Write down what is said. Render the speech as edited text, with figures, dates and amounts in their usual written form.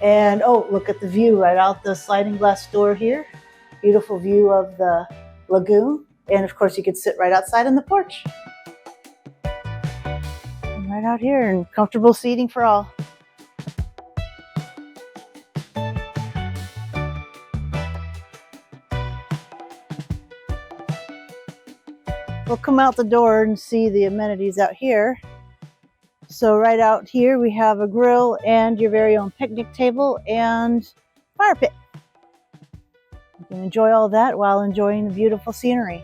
And oh, look at the view right out the sliding glass door here. Beautiful view of the lagoon. And of course, you could sit right outside on the porch. And right out here, and comfortable seating for all. We'll come out the door and see the amenities out here. So right out here we have a grill and your very own picnic table and fire pit. You can enjoy all that while enjoying the beautiful scenery.